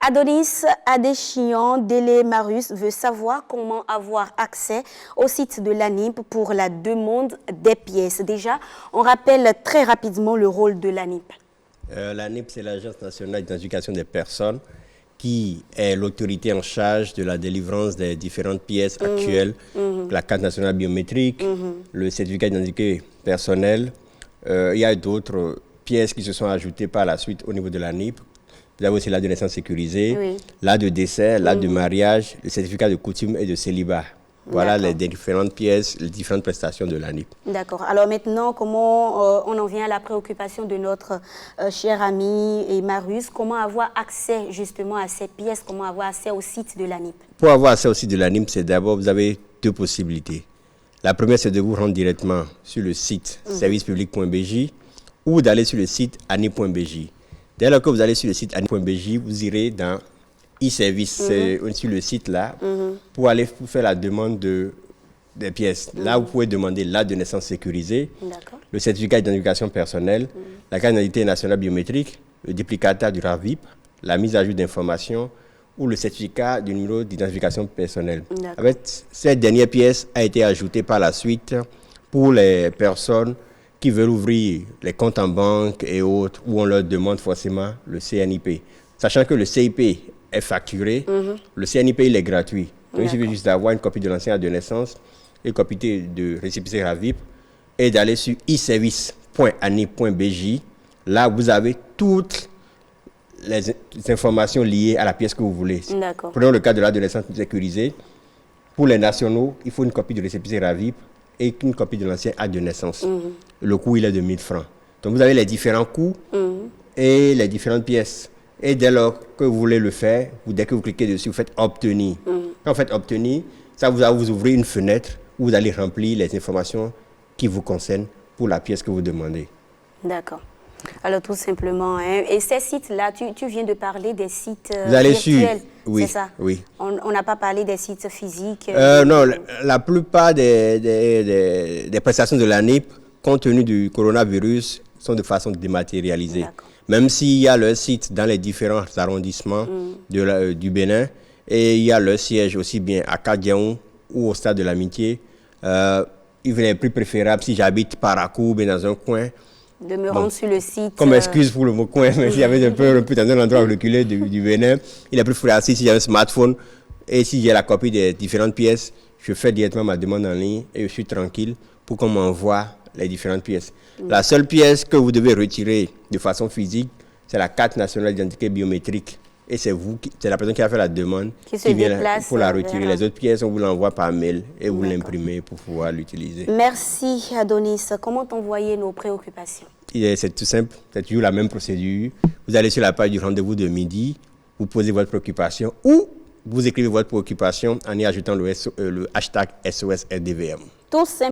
Adonis Adéchian Délé-Marius veut savoir comment avoir accès au site de l'ANIP pour la demande des pièces. Déjà, on rappelle très rapidement le rôle de l'ANIP. L'ANIP, c'est l'Agence nationale d'identification des personnes qui est l'autorité en charge de la délivrance des différentes pièces actuelles, la carte nationale biométrique, le certificat d'identité personnelle. Il y a d'autres pièces qui se sont ajoutées par la suite au niveau de l'ANIP. Vous avez aussi l'acte de naissance sécurisé, l'acte de décès, l'acte de mariage, le certificat de coutume et de célibat. Voilà les différentes pièces, les différentes prestations de l'ANIP. D'accord. Alors maintenant, comment on en vient à la préoccupation de notre cher ami et Marius, comment avoir accès justement à ces pièces, comment avoir accès au site de l'ANIP? Pour avoir accès au site de l'ANIP, c'est d'abord, vous avez deux possibilités. La première, c'est de vous rendre directement sur le site servicepublic.bj ou d'aller sur le site anip.bj. Dès lors que vous allez sur le site anip.bj, vous irez dans e-service, c'est sur le site là, pour aller faire la demande des pièces. Là, vous pouvez demander l'acte de naissance sécurisé, le certificat d'identification personnelle, la carte d'identité nationale biométrique, le duplicata du RAVIP, la mise à jour d'informations ou le certificat du numéro d'identification personnelle. Avec cette dernière pièce a été ajoutée par la suite pour les personnes qui veulent ouvrir les comptes en banque et autres, où on leur demande forcément le CNIP. Sachant que le CIP est facturé, le CNIP il est gratuit. Donc il suffit juste d'avoir une copie de l'ancien acte de naissance, une copie de récépissé RAVIP et d'aller sur e-service.anip.bj. Là, vous avez toutes les informations liées à la pièce que vous voulez. Prenons le cas de l'acte de naissance sécurisé. Pour les nationaux, il faut une copie de récépissé RAVIP et une copie de l'ancien acte de naissance. Le coût, il est de 1000 francs. Donc, vous avez les différents coûts et les différentes pièces. Et dès lors que vous voulez le faire, dès que vous cliquez dessus, vous faites « Obtenir ». Quand vous faites « Obtenir », ça va vous ouvrir une fenêtre où vous allez remplir les informations qui vous concernent pour la pièce que vous demandez. D'accord. Alors, tout simplement, hein. Et ces sites-là, tu viens de parler des sites vous allez virtuels, oui, c'est ça? Oui. On n'a pas parlé des sites physiques? Non, la plupart des prestations de l'ANIP, compte tenu du coronavirus, sont de façon dématérialisée. Même s'il y a leur site dans les différents arrondissements du Bénin, et il y a leur siège aussi bien à Kadiaou ou au Stade de l'Amitié, il est plus préférable si j'habite Parakou, bien dans un coin, de me rendre sur le site. Comme excuse pour le mot coin, mais si j'avais un peu dans un endroit reculé du Bénin, il est plus préférable si j'ai un smartphone et si j'ai la copie des différentes pièces, je fais directement ma demande en ligne et je suis tranquille pour qu'on m'envoie les différentes pièces. La seule pièce que vous devez retirer de façon physique, c'est la carte nationale d'identité biométrique. Et c'est la personne qui a fait la demande qui vient pour la retirer. Les autres pièces, on vous l'envoie par mail et vous l'imprimez pour pouvoir l'utiliser. Merci Adonis. Comment envoyer nos préoccupations? C'est tout simple, c'est toujours la même procédure. Vous allez sur la page du rendez-vous de midi, vous posez votre préoccupation ou vous écrivez votre préoccupation en y ajoutant le hashtag SOSRDVM. Tout simple.